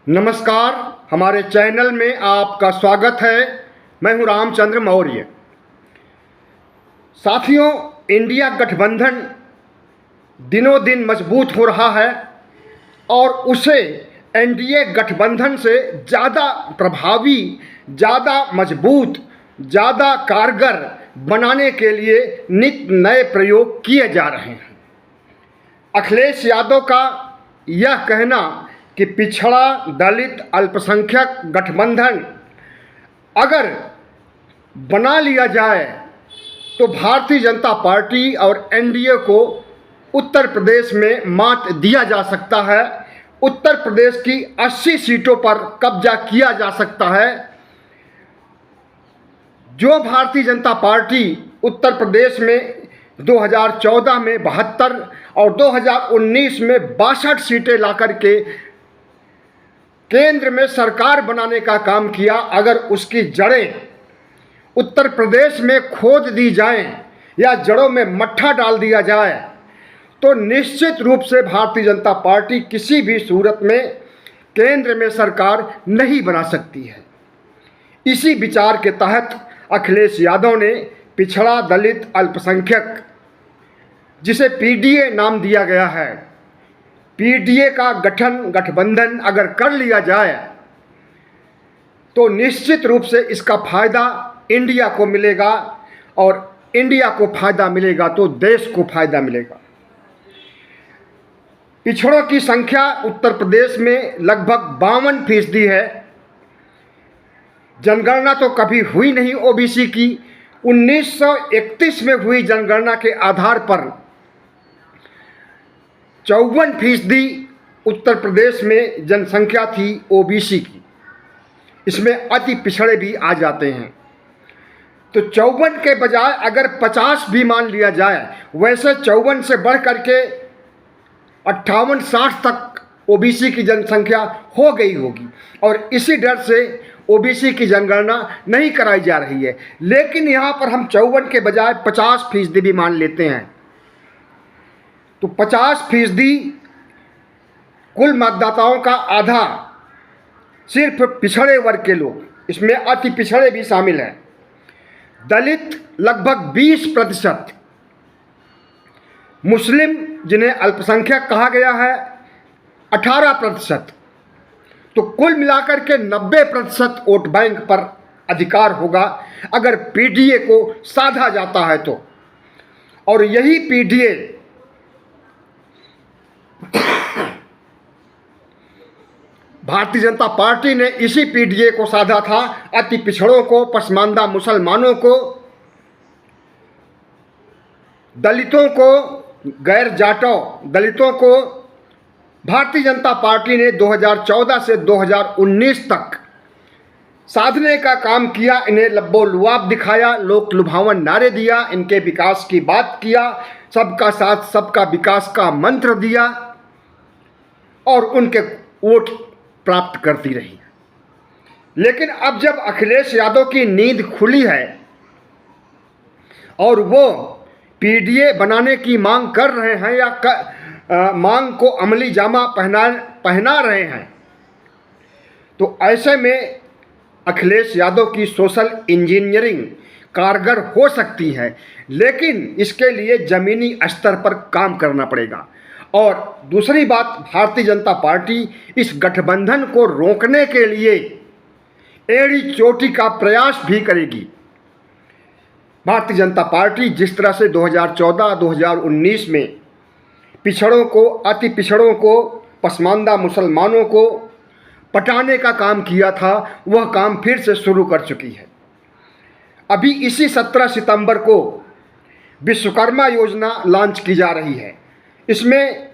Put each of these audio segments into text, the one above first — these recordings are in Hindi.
नमस्कार, हमारे चैनल में आपका स्वागत है। मैं हूं रामचंद्र मौर्य। साथियों, इंडिया गठबंधन दिनों दिन मजबूत हो रहा है और उसे एनडीए गठबंधन से ज़्यादा प्रभावी, ज़्यादा मजबूत, ज़्यादा कारगर बनाने के लिए नित नए प्रयोग किए जा रहे हैं। अखिलेश यादव का यह कहना कि पिछड़ा, दलित, अल्पसंख्यक गठबंधन अगर बना लिया जाए तो भारतीय जनता पार्टी और एनडीए को उत्तर प्रदेश में मात दिया जा सकता है। उत्तर प्रदेश की 80 सीटों पर कब्जा किया जा सकता है। जो भारतीय जनता पार्टी उत्तर प्रदेश में 2014 में 72 और 2019 में 62 सीटें लाकर के केंद्र में सरकार बनाने का काम किया, अगर उसकी जड़ें उत्तर प्रदेश में खोद दी जाएं या जड़ों में मट्ठा डाल दिया जाए तो निश्चित रूप से भारतीय जनता पार्टी किसी भी सूरत में केंद्र में सरकार नहीं बना सकती है। इसी विचार के तहत अखिलेश यादव ने पिछड़ा, दलित, अल्पसंख्यक, जिसे पीडीए नाम दिया गया है, पीडीए का गठबंधन अगर कर लिया जाए तो निश्चित रूप से इसका फायदा इंडिया को मिलेगा और इंडिया को फायदा मिलेगा तो देश को फायदा मिलेगा। पिछड़ों की संख्या उत्तर प्रदेश में लगभग 52% है। जनगणना तो कभी हुई नहीं ओबीसी की। 1931 में हुई जनगणना के आधार पर 54% उत्तर प्रदेश में जनसंख्या थी ओबीसी की। इसमें अति पिछड़े भी आ जाते हैं। तो 54 के बजाय अगर 50 भी मान लिया जाए, वैसे 54 से बढ़ करके 58-60 तक ओबीसी की जनसंख्या हो गई होगी और इसी डर से ओबीसी की जनगणना नहीं कराई जा रही है। लेकिन यहाँ पर हम 54 के बजाय 50% भी मान लेते हैं तो 50% कुल मतदाताओं का आधा सिर्फ पिछड़े वर्ग के लोग, इसमें अति पिछड़े भी शामिल हैं। दलित लगभग 20%, मुस्लिम जिन्हें अल्पसंख्यक कहा गया है 18%। तो कुल मिलाकर के 90% वोट बैंक पर अधिकार होगा अगर पीडीए को साधा जाता है तो। और यही पीडीए भारतीय जनता पार्टी ने इसी पीडीए को साधा था। अति पिछड़ों को, पसमानदा मुसलमानों को, दलितों को, गैर जाटों दलितों को भारतीय जनता पार्टी ने 2014 से 2019 तक साधने का काम किया। इन्हें लब्बो लुआब दिखाया, लोक लुभावन नारे दिया, इनके विकास की बात किया, सबका साथ सबका विकास का मंत्र दिया और उनके वोट प्राप्त करती रही। लेकिन अब जब अखिलेश यादव की नींद खुली है और वो पीडीए बनाने की मांग कर रहे हैं या मांग को अमली जामा पहना रहे हैं, तो ऐसे में अखिलेश यादव की सोशल इंजीनियरिंग कारगर हो सकती है। लेकिन इसके लिए ज़मीनी स्तर पर काम करना पड़ेगा। और दूसरी बात, भारतीय जनता पार्टी इस गठबंधन को रोकने के लिए एड़ी चोटी का प्रयास भी करेगी। भारतीय जनता पार्टी जिस तरह से 2014-2019 में पिछड़ों को, अति पिछड़ों को, पसमानदा मुसलमानों को पटाने का काम किया था, वह काम फिर से शुरू कर चुकी है। अभी इसी 17 सितंबर को विश्वकर्मा योजना लॉन्च की जा रही है। इसमें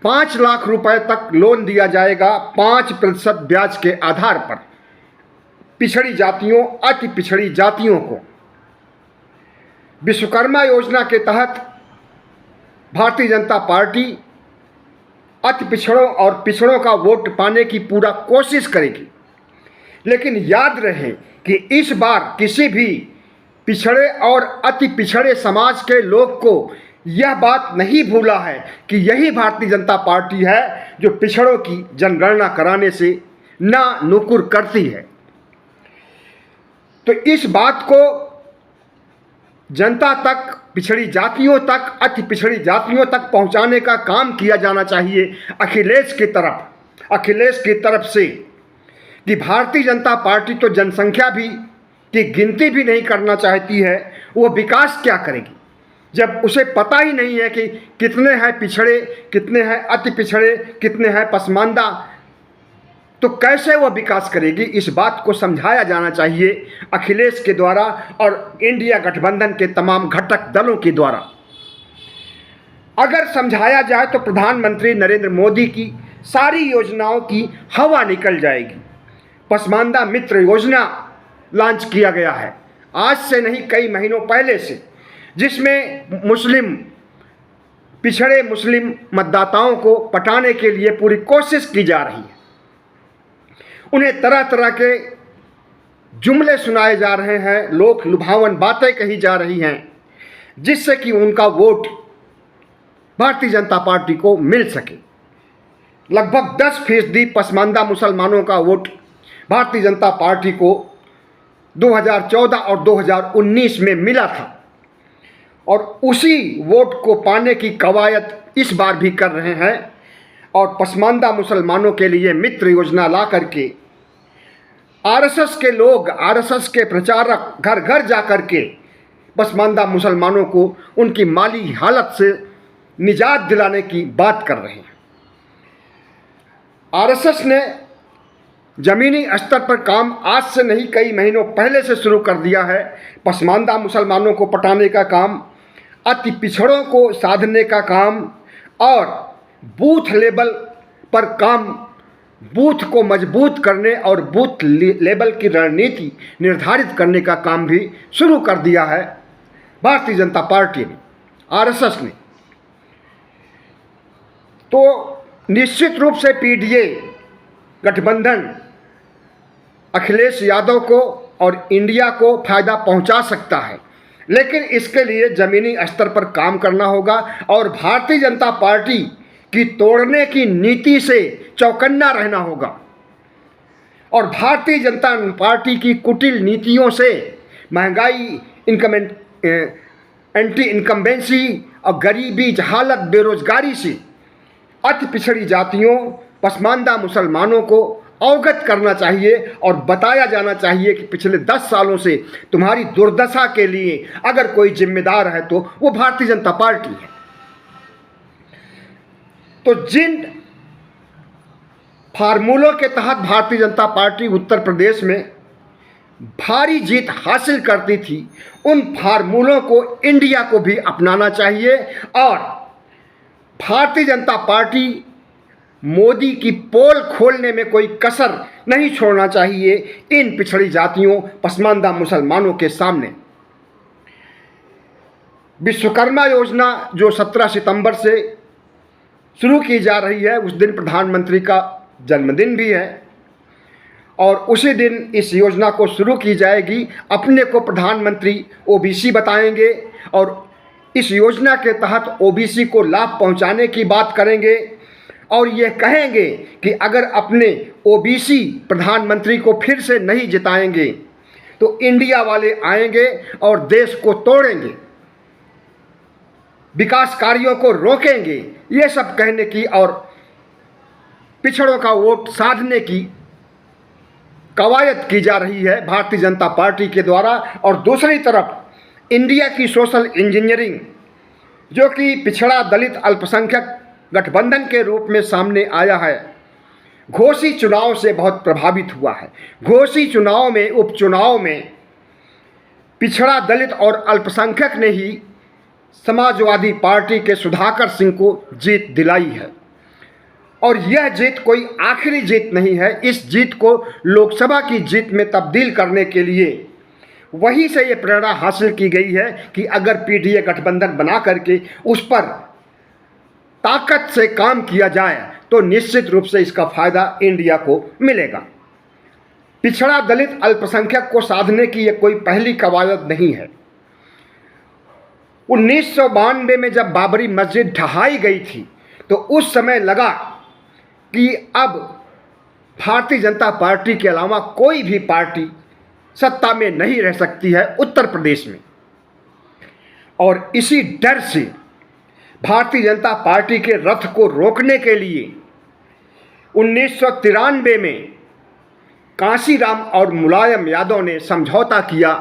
5 लाख रुपए तक लोन दिया जाएगा 5% ब्याज के आधार पर पिछड़ी जातियों, अति पिछड़ी जातियों को। विश्वकर्मा योजना के तहत भारतीय जनता पार्टी अति पिछड़ों और पिछड़ों का वोट पाने की पूरा कोशिश करेगी। लेकिन याद रहे कि इस बार किसी भी पिछड़े और अति पिछड़े समाज के लोग को यह बात नहीं भूला है कि यही भारतीय जनता पार्टी है जो पिछड़ों की जनगणना कराने से ना नुकुर करती है। तो इस बात को जनता तक, पिछड़ी जातियों तक, अति पिछड़ी जातियों तक पहुंचाने का काम किया जाना चाहिए अखिलेश की तरफ से, कि भारतीय जनता पार्टी तो जनसंख्या भी की गिनती भी नहीं करना चाहती है, वो विकास क्या करेगी जब उसे पता ही नहीं है कि कितने हैं पिछड़े, कितने हैं अति पिछड़े, कितने हैं पसमानदा, तो कैसे वो विकास करेगी। इस बात को समझाया जाना चाहिए अखिलेश के द्वारा और इंडिया गठबंधन के तमाम घटक दलों के द्वारा। अगर समझाया जाए तो प्रधानमंत्री नरेंद्र मोदी की सारी योजनाओं की हवा निकल जाएगी। पसमानदा मित्र योजना लॉन्च किया गया है आज से नहीं, कई महीनों पहले से, जिसमें पिछड़े मुस्लिम मतदाताओं को पटाने के लिए पूरी कोशिश की जा रही है। उन्हें तरह तरह के जुमले सुनाए जा रहे हैं, लोक लुभावन बातें कही जा रही हैं, जिससे कि उनका वोट भारतीय जनता पार्टी को मिल सके। लगभग 10% पसमानदा मुसलमानों का वोट भारतीय जनता पार्टी को 2014 और 2019 में मिला था, और उसी वोट को पाने की कवायद इस बार भी कर रहे हैं। और पसमानदा मुसलमानों के लिए मित्र योजना ला करके आरएसएस के लोग, आरएसएस के प्रचारक घर घर जा कर के पसमानदा मुसलमानों को उनकी माली हालत से निजात दिलाने की बात कर रहे हैं। आरएसएस ने ज़मीनी स्तर पर काम आज से नहीं, कई महीनों पहले से शुरू कर दिया है। पसमानदा मुसलमानों को पटाने का काम, अति पिछड़ों को साधने का काम और बूथ लेवल पर काम, बूथ को मजबूत करने और बूथ लेवल की रणनीति निर्धारित करने का काम भी शुरू कर दिया है भारतीय जनता पार्टी ने, आरएसएस ने। तो निश्चित रूप से पीडीए गठबंधन अखिलेश यादव को और इंडिया को फायदा पहुंचा सकता है, लेकिन इसके लिए ज़मीनी स्तर पर काम करना होगा और भारतीय जनता पार्टी की तोड़ने की नीति से चौकन्ना रहना होगा। और भारतीय जनता पार्टी की कुटिल नीतियों से, महंगाई, एंटी इनकम्बेंसी और गरीबी, जहालत, बेरोजगारी से अति पिछड़ी जातियों, पसमानदा मुसलमानों को अवगत करना चाहिए और बताया जाना चाहिए कि पिछले 10 सालों से तुम्हारी दुर्दशा के लिए अगर कोई जिम्मेदार है तो वो भारतीय जनता पार्टी है। तो जिन फार्मूलों के तहत भारतीय जनता पार्टी उत्तर प्रदेश में भारी जीत हासिल करती थी, उन फार्मूलों को इंडिया को भी अपनाना चाहिए और भारतीय जनता पार्टी मोदी की पोल खोलने में कोई कसर नहीं छोड़ना चाहिए इन पिछड़ी जातियों, पसमानदा मुसलमानों के सामने। विश्वकर्मा योजना जो 17 सितंबर से शुरू की जा रही है, उस दिन प्रधानमंत्री का जन्मदिन भी है और उसी दिन इस योजना को शुरू की जाएगी। अपने को प्रधानमंत्री ओबीसी बताएंगे और इस योजना के तहत ओबीसी को लाभ पहुंचाने की बात करेंगे और ये कहेंगे कि अगर अपने ओबीसी प्रधानमंत्री को फिर से नहीं जिताएंगे तो इंडिया वाले आएंगे और देश को तोड़ेंगे, विकास कार्यों को रोकेंगे। ये सब कहने की और पिछड़ों का वोट साधने की कवायद की जा रही है भारतीय जनता पार्टी के द्वारा। और दूसरी तरफ इंडिया की सोशल इंजीनियरिंग, जो कि पिछड़ा दलित अल्पसंख्यक गठबंधन के रूप में सामने आया है, घोषी चुनाव से बहुत प्रभावित हुआ है। घोषी चुनाव में, उपचुनाव में पिछड़ा दलित और अल्पसंख्यक ने ही समाजवादी पार्टी के सुधाकर सिंह को जीत दिलाई है और यह जीत कोई आखिरी जीत नहीं है। इस जीत को लोकसभा की जीत में तब्दील करने के लिए वहीं से ये प्रेरणा हासिल की गई है कि अगर पीडीए गठबंधन बना करके उस पर ताकत से काम किया जाए तो निश्चित रूप से इसका फायदा इंडिया को मिलेगा। पिछड़ा दलित अल्पसंख्यक को साधने की यह कोई पहली कवायद नहीं है। 1992 में जब बाबरी मस्जिद ढहाई गई थी तो उस समय लगा कि अब भारतीय जनता पार्टी के अलावा कोई भी पार्टी सत्ता में नहीं रह सकती है उत्तर प्रदेश में। और इसी डर से भारतीय जनता पार्टी के रथ को रोकने के लिए 1993 में कांशीराम और मुलायम यादव ने समझौता किया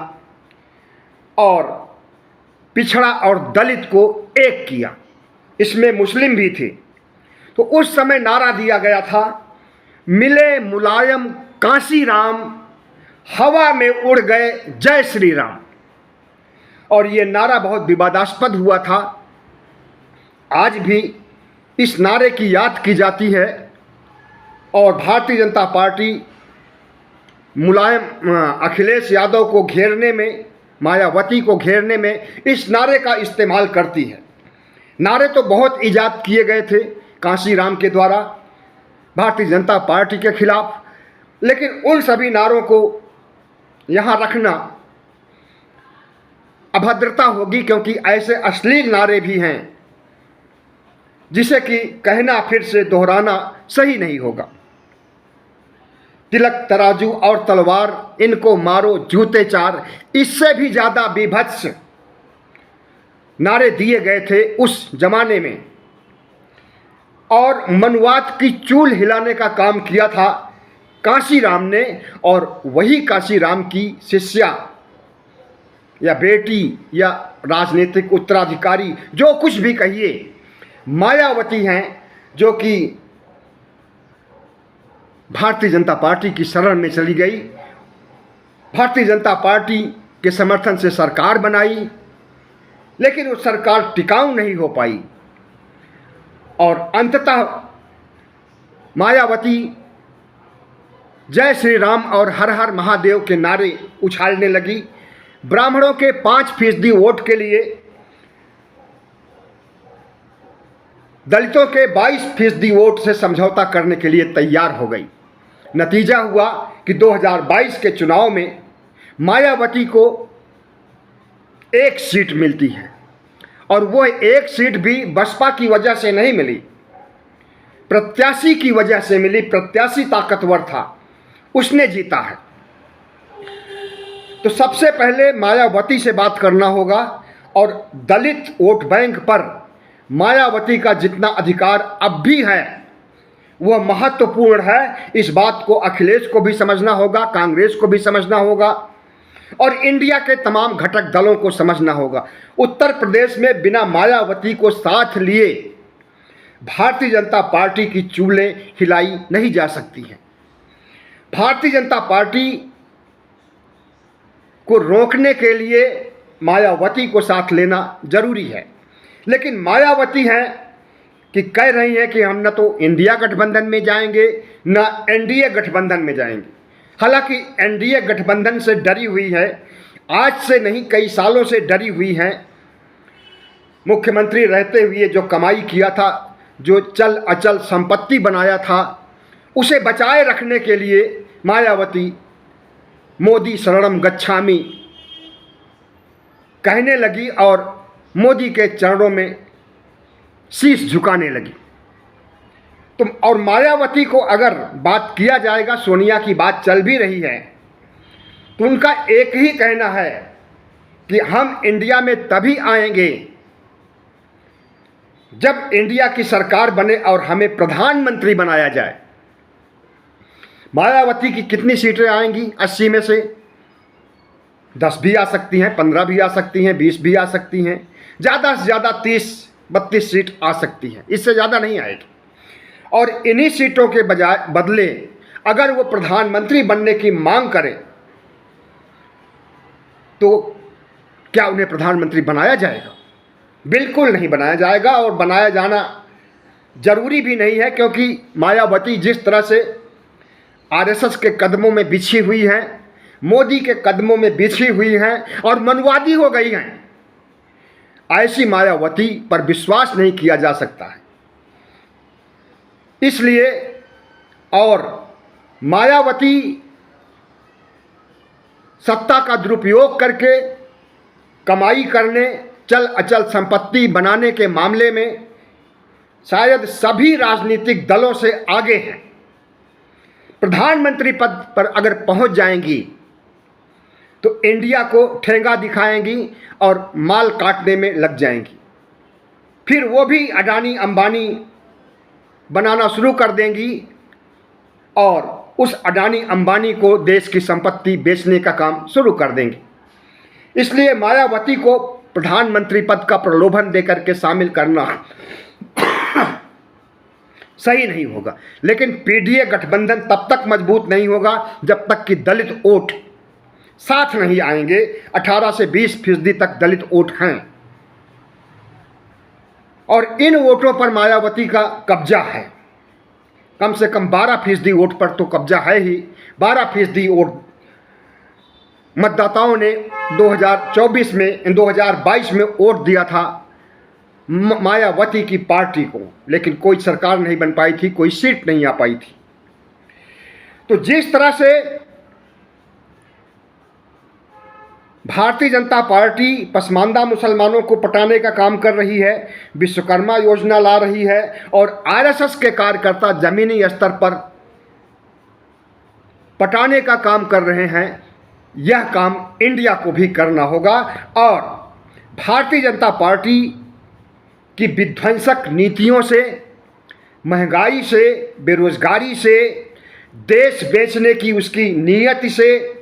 और पिछड़ा और दलित को एक किया। इसमें मुस्लिम भी थे। तो उस समय नारा दिया गया था, मिले मुलायम कांशीराम, हवा में उड़ गए जय श्री राम। और ये नारा बहुत विवादास्पद हुआ था। आज भी इस नारे की याद की जाती है और भारतीय जनता पार्टी अखिलेश यादव को घेरने में, मायावती को घेरने में इस नारे का इस्तेमाल करती है। नारे तो बहुत ईजाद किए गए थे कांशीराम के द्वारा भारतीय जनता पार्टी के खिलाफ, लेकिन उन सभी नारों को यहाँ रखना अभद्रता होगी, क्योंकि ऐसे अश्लील नारे भी हैं जिसे कि कहना फिर से दोहराना सही नहीं होगा। तिलक तराजू और तलवार, इनको मारो जूते चार, इससे भी ज़्यादा बीभत्स नारे दिए गए थे उस जमाने में। और मनुवाद की चूल हिलाने का काम किया था कांशीराम ने, और वही कांशीराम की शिष्या या बेटी या राजनीतिक उत्तराधिकारी, जो कुछ भी कहिए, मायावती हैं, जो कि भारतीय जनता पार्टी की शरण में चली गई, भारतीय जनता पार्टी के समर्थन से सरकार बनाई, लेकिन वो सरकार टिकाऊ नहीं हो पाई और अंततः मायावती जय श्री राम और हर हर महादेव के नारे उछालने लगी। ब्राह्मणों के 5% वोट के लिए दलितों के 22% वोट से समझौता करने के लिए तैयार हो गई। नतीजा हुआ कि 2022 के चुनाव में मायावती को 1 सीट मिलती है, और वो 1 सीट भी बसपा की वजह से नहीं मिली, प्रत्याशी की वजह से मिली। प्रत्याशी ताकतवर था, उसने जीता है। तो सबसे पहले मायावती से बात करना होगा, और दलित वोट बैंक पर मायावती का जितना अधिकार अब भी है वह महत्वपूर्ण है। इस बात को अखिलेश को भी समझना होगा, कांग्रेस को भी समझना होगा और इंडिया के तमाम घटक दलों को समझना होगा। उत्तर प्रदेश में बिना मायावती को साथ लिए भारतीय जनता पार्टी की चूलें हिलाई नहीं जा सकती हैं। भारतीय जनता पार्टी को रोकने के लिए मायावती को साथ लेना जरूरी है, लेकिन मायावती हैं कि कह रही हैं कि हम न तो इंडिया गठबंधन में जाएंगे न एनडीए गठबंधन में जाएंगे। हालांकि एनडीए गठबंधन से डरी हुई है, आज से नहीं कई सालों से डरी हुई है। मुख्यमंत्री रहते हुए जो कमाई किया था, जो चल अचल संपत्ति बनाया था, उसे बचाए रखने के लिए मायावती मोदी शरणम गच्छामि कहने लगी और मोदी के चरणों में शीश झुकाने लगी। तो और मायावती को अगर बात किया जाएगा, सोनिया की बात चल भी रही है, तो उनका एक ही कहना है कि हम इंडिया में तभी आएंगे जब इंडिया की सरकार बने और हमें प्रधानमंत्री बनाया जाए। मायावती की कितनी सीटें आएंगी? 80 में से 10 भी आ सकती हैं, 15 भी आ सकती हैं, 20 भी आ सकती हैं, ज़्यादा से ज़्यादा 30-32 सीट आ सकती हैं, इससे ज़्यादा नहीं आएगी। और इन्हीं सीटों के बदले अगर वो प्रधानमंत्री बनने की मांग करें तो क्या उन्हें प्रधानमंत्री बनाया जाएगा? बिल्कुल नहीं बनाया जाएगा, और बनाया जाना जरूरी भी नहीं है, क्योंकि मायावती जिस तरह से आरएसएस के कदमों में बिछी हुई हैं, मोदी के कदमों में बिछी हुई हैं और मनवादी हो गई हैं, ऐसी मायावती पर विश्वास नहीं किया जा सकता है। इसलिए और मायावती सत्ता का दुरुपयोग करके कमाई करने चल अचल संपत्ति बनाने के मामले में शायद सभी राजनीतिक दलों से आगे हैं। प्रधानमंत्री पद पर अगर पहुंच जाएंगी तो इंडिया को ठेंगा दिखाएंगी और माल काटने में लग जाएंगी। फिर वो भी अडानी अंबानी बनाना शुरू कर देंगी और उस अडानी अंबानी को देश की संपत्ति बेचने का काम शुरू कर देंगे। इसलिए मायावती को प्रधानमंत्री पद का प्रलोभन देकर के शामिल करना सही नहीं होगा। लेकिन पीडीए गठबंधन तब तक मजबूत नहीं होगा जब तक कि दलित वोट साथ नहीं आएंगे। 18 से 20% तक दलित वोट हैं और इन वोटों पर मायावती का कब्जा है। कम से कम 12% वोट पर तो कब्जा है ही। 12% वोट मतदाताओं ने 2022 में वोट दिया था मायावती की पार्टी को, लेकिन कोई सरकार नहीं बन पाई थी, कोई सीट नहीं आ पाई थी। तो जिस तरह से भारतीय जनता पार्टी पसमानदा मुसलमानों को पटाने का काम कर रही है, विश्वकर्मा योजना ला रही है और आरएसएस के कार्यकर्ता जमीनी स्तर पर पटाने का काम कर रहे हैं, यह काम इंडिया को भी करना होगा। और भारतीय जनता पार्टी की विध्वंसक नीतियों से, महंगाई से, बेरोजगारी से, देश बेचने की उसकी नीयत से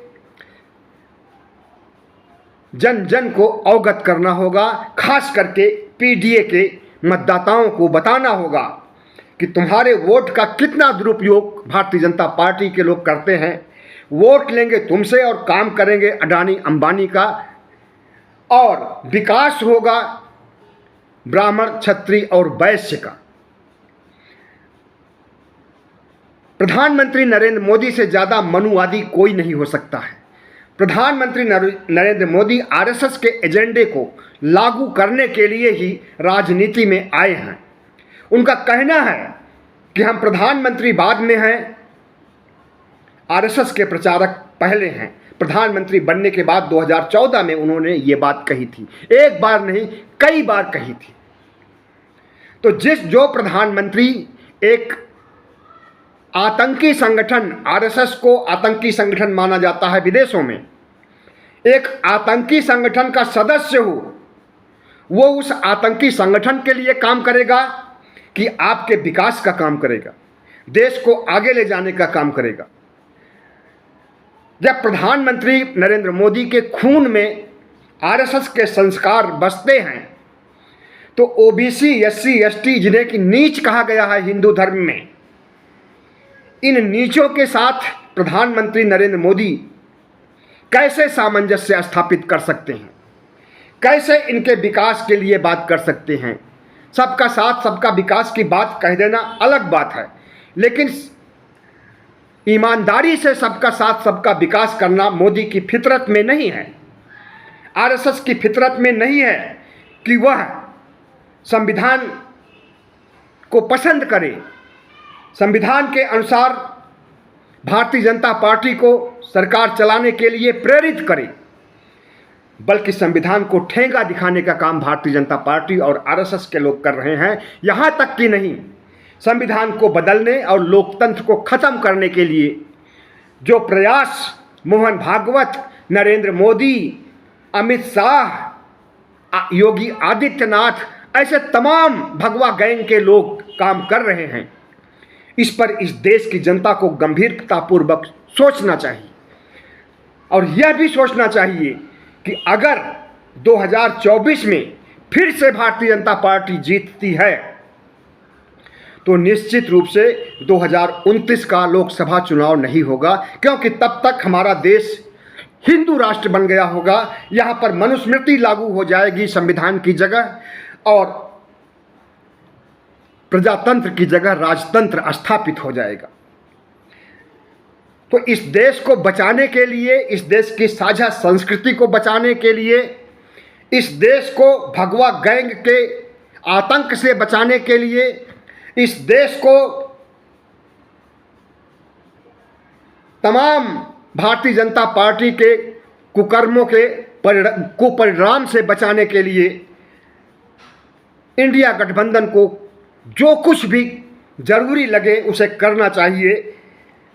जन जन को अवगत करना होगा। खास करके पीडीए के मतदाताओं को बताना होगा कि तुम्हारे वोट का कितना दुरुपयोग भारतीय जनता पार्टी के लोग करते हैं। वोट लेंगे तुमसे और काम करेंगे अडानी अंबानी का, और विकास होगा ब्राह्मण, क्षत्रिय और वैश्य का। प्रधानमंत्री नरेंद्र मोदी से ज़्यादा मनुवादी कोई नहीं हो सकता है। प्रधानमंत्री नरेंद्र मोदी आरएसएस के एजेंडे को लागू करने के लिए ही राजनीति में आए हैं। उनका कहना है कि हम प्रधानमंत्री बाद में हैं, आरएसएस के प्रचारक पहले हैं। प्रधानमंत्री बनने के बाद 2014 में उन्होंने ये बात कही थी, एक बार नहीं कई बार कही थी। तो जो प्रधानमंत्री एक आतंकी संगठन, आरएसएस को आतंकी संगठन माना जाता है विदेशों में, एक आतंकी संगठन का सदस्य हो, वो उस आतंकी संगठन के लिए काम करेगा कि आपके विकास का काम करेगा, देश को आगे ले जाने का काम करेगा। जब प्रधानमंत्री नरेंद्र मोदी के खून में आरएसएस के संस्कार बसते हैं तो ओबीसी, एससी, एसटी जिन्हें कि नीच कहा गया है हिंदू धर्म में, इन नीचों के साथ प्रधानमंत्री नरेंद्र मोदी कैसे सामंजस्य स्थापित कर सकते हैं, कैसे इनके विकास के लिए बात कर सकते हैं। सबका साथ सबका विकास की बात कह देना अलग बात है, लेकिन ईमानदारी से सबका साथ सबका विकास करना मोदी की फितरत में नहीं है, आरएसएस की फितरत में नहीं है कि वह संविधान को पसंद करे, संविधान के अनुसार भारतीय जनता पार्टी को सरकार चलाने के लिए प्रेरित करे, बल्कि संविधान को ठेंगा दिखाने का काम भारतीय जनता पार्टी और आरएसएस के लोग कर रहे हैं। यहाँ तक कि नहीं, संविधान को बदलने और लोकतंत्र को खत्म करने के लिए जो प्रयास मोहन भागवत, नरेंद्र मोदी, अमित शाह, योगी आदित्यनाथ, ऐसे तमाम भगवा गैंग के लोग काम कर रहे हैं, इस पर इस देश की जनता को गंभीरतापूर्वक सोचना चाहिए। और यह भी सोचना चाहिए कि अगर 2024 में फिर से भारतीय जनता पार्टी जीतती है तो निश्चित रूप से 2029 का लोकसभा चुनाव नहीं होगा, क्योंकि तब तक हमारा देश हिंदू राष्ट्र बन गया होगा। यहाँ पर मनुस्मृति लागू हो जाएगी संविधान की जगह और प्रजातंत्र की जगह राजतंत्र स्थापित हो जाएगा। तो इस देश को बचाने के लिए, इस देश की साझा संस्कृति को बचाने के लिए, इस देश को भगवा गैंग के आतंक से बचाने के लिए, इस देश को तमाम भारतीय जनता पार्टी के कुकर्मों के कुपरिणाम से बचाने के लिए इंडिया गठबंधन को जो कुछ भी ज़रूरी लगे उसे करना चाहिए।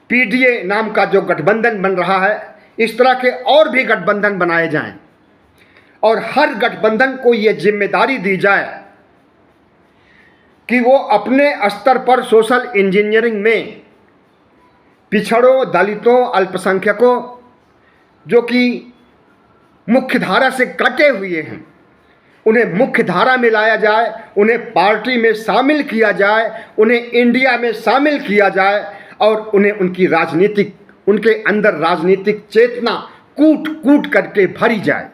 पीडीए नाम का जो गठबंधन बन रहा है, इस तरह के और भी गठबंधन बनाए जाएं और हर गठबंधन को ये जिम्मेदारी दी जाए कि वो अपने स्तर पर सोशल इंजीनियरिंग में पिछड़ों, दलितों, अल्पसंख्यकों जो कि मुख्य धारा से कटे हुए हैं, उन्हें मुख्य धारा में लाया जाए, उन्हें पार्टी में शामिल किया जाए, उन्हें इंडिया में शामिल किया जाए और उन्हें उनके अंदर राजनीतिक चेतना कूट कूट करके भरी जाए।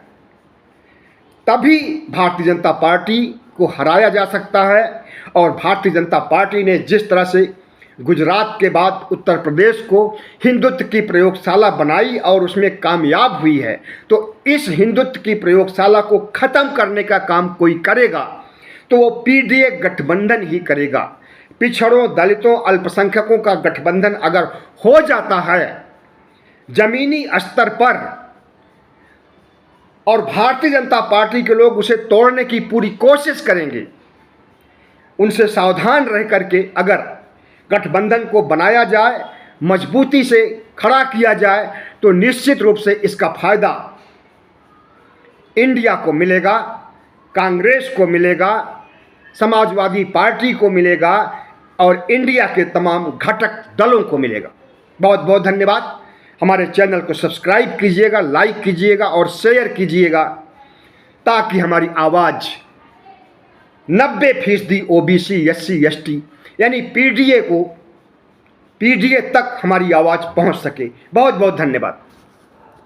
तभी भारतीय जनता पार्टी को हराया जा सकता है। और भारतीय जनता पार्टी ने जिस तरह से गुजरात के बाद उत्तर प्रदेश को हिंदुत्व की प्रयोगशाला बनाई और उसमें कामयाब हुई है, तो इस हिंदुत्व की प्रयोगशाला को ख़त्म करने का काम कोई करेगा तो वो पीडीए गठबंधन ही करेगा। पिछड़ों, दलितों, अल्पसंख्यकों का गठबंधन अगर हो जाता है जमीनी स्तर पर और भारतीय जनता पार्टी के लोग उसे तोड़ने की पूरी कोशिश करेंगे, उनसे सावधान रह करके अगर गठबंधन को बनाया जाए, मजबूती से खड़ा किया जाए, तो निश्चित रूप से इसका फायदा इंडिया को मिलेगा, कांग्रेस को मिलेगा, समाजवादी पार्टी को मिलेगा और इंडिया के तमाम घटक दलों को मिलेगा। बहुत बहुत धन्यवाद। हमारे चैनल को सब्सक्राइब कीजिएगा, लाइक कीजिएगा और शेयर कीजिएगा ताकि हमारी आवाज़ 90% ओबीसी, एससी, एसटी यानी पीडीए तक हमारी आवाज़ पहुंच सके। बहुत बहुत धन्यवाद।